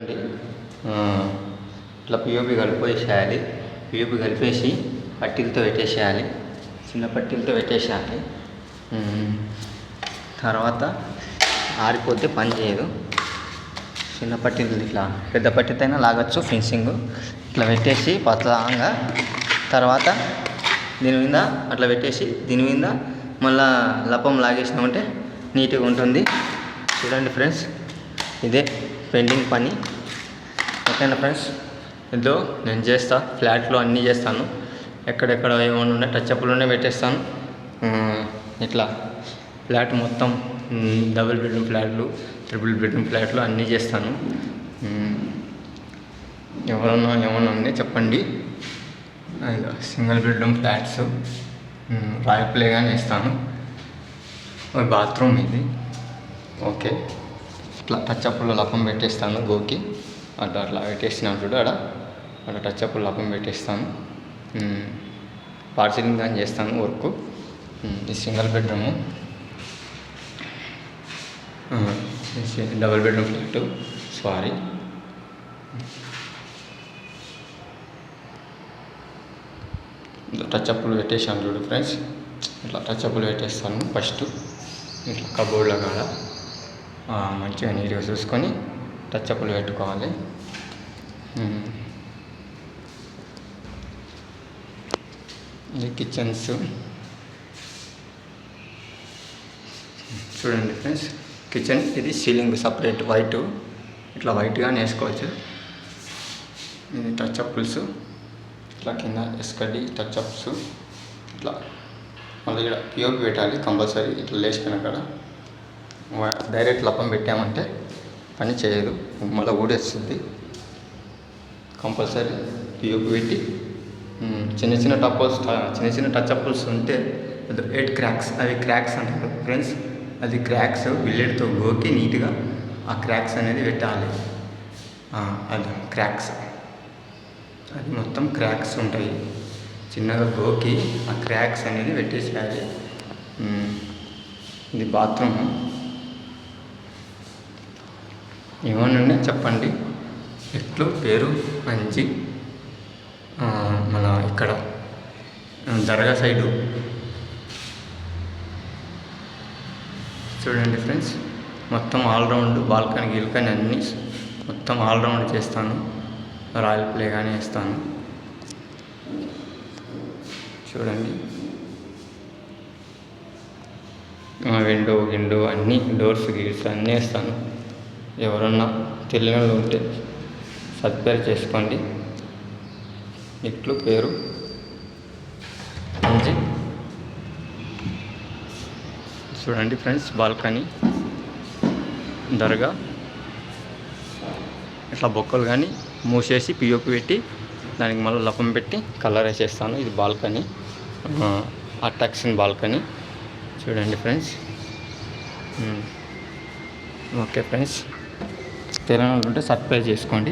అండి ఇట్లా POP కలిపేసేయాలి. POP కలిపేసి పట్టీలతో పెట్టేసేయాలి. చిన్న పట్టీలతో పెట్టేసేయాలి. తర్వాత ఆరిపోతే పని చేయదు. చిన్న పట్టీలు ఇట్లా పెద్ద పట్టీతో అయినా లాగచ్చు. ఫినిషింగ్ ఇట్లా పెట్టేసి పతలాంగా తర్వాత దీని మీద అట్లా పెట్టేసి దీని మీద మళ్ళా లపం లాగేసినామంటే నీట్గా ఉంటుంది. చూడండి ఫ్రెండ్స్, ఇదే పెండింగ్ పని. ఓకేనా ఫ్రెండ్స్, ఇదో నేను చేస్తా. ఫ్లాట్లో అన్నీ చేస్తాను. ఎక్కడెక్కడ ఏమైనా ఉన్నాయి టచ్అప్లోనే పెట్టేస్తాను. ఇట్లా ఫ్లాట్ మొత్తం డబుల్ బెడ్రూమ్ ఫ్లాట్లు, ట్రిపుల్ బెడ్రూమ్ ఫ్లాట్లు అన్నీ చేస్తాను. ఎవరన్నా ఏమన్నా ఉంది చెప్పండి. సింగిల్ బెడ్రూమ్ ఫ్లాట్స్ రాయల్ ప్లేగానే ఇస్తాను. బాత్రూమ్ ఇది. ఓకే, ఇట్లా టచ్అప్లో లపం పెట్టేస్తాను. గోకి అట్లా పెట్టేసినాను చూడు. అక్కడ టచ్అప్లో లపం పెట్టేస్తాను. పార్సిలింగ్ కానీ చేస్తాను వర్క్. ఇది single bedroom, double bedroom flat. Sorry, టచ్అప్లు పెట్టేసాను చూడు ఫ్రెండ్స్. ఇట్లా టచ్అప్లు పెట్టేస్తాను. ఫస్ట్ ఇట్లా కబోర్డ్లో కాడ మంచిగా నీట్గా చూసుకొని టచ్అప్లు పెట్టుకోవాలి. ఇది కిచెన్స్. చూడండి ఫ్రెండ్స్, కిచెన్ ఇది. సీలింగ్ సపరేట్ వైట్, ఇట్లా వైట్గానే వేసుకోవచ్చు. ఇది టచ్అప్స్. ఇట్లా కింద ఎస్కడి టచ్అప్స్. ఇట్లా మళ్ళీ ఇక్కడ పిఓపి పెట్టాలి కంపల్సరీ. ఇట్లా లేచిపోయిన కాడ డైరెక్ట్ లపం పెట్టామంటే పని చేయదు, మళ్ళీ ఊడేస్తుంది. కంపల్సరీ పిఓపి పెట్టి చిన్న చిన్న టచ్అప్స్ ఉంటే 8 క్రాక్స్, అవి క్రాక్స్ అంటారు ఫ్రెండ్స్. అది క్రాక్స్ బిల్లెడ్తో గోకి నీట్గా ఆ క్రాక్స్ అనేది పెట్టాలి. అది క్రాక్స్, అది మొత్తం క్రాక్స్ ఉంటాయి. చిన్నగా గోకి ఆ క్రాక్స్ అనేది పెట్టేసేయాలి. ఇది బాత్రూమ్. ఏమన్నా చెప్పండి. ఎట్లు పేరు మంచి మన ఇక్కడ దర్గా సైడు చూడండి ఫ్రెండ్స్. మొత్తం ఆల్రౌండ్ బాల్కనీ గిల్కనీ అన్నీ మొత్తం ఆల్రౌండ్ చేస్తాను. రాయల్ ప్లే కానీ వేస్తాను. చూడండి, విండో అన్నీ డోర్స్ గీర్స్ అన్నీ వేస్తాను. ఎవరన్నా తెలియని వాళ్ళు ఉంటే సబ్స్క్రైబ్ చేసుకోండి. ఇట్లు పేరు మంచి. చూడండి ఫ్రెండ్స్, బాల్కనీ దర్గా ఇట్లా బొక్కలు కానీ మూసేసి పిఓపి పెట్టి దానికి మళ్ళీ లపం పెట్టి కలర్ వేసేస్తాను. ఇది బాల్కనీ, అట్రాక్షన్ బాల్కనీ. చూడండి ఫ్రెండ్స్. ఓకే ఫ్రెండ్స్, తెలియని వాళ్ళు ఉంటే సబ్స్క్రైబ్ చేసుకోండి.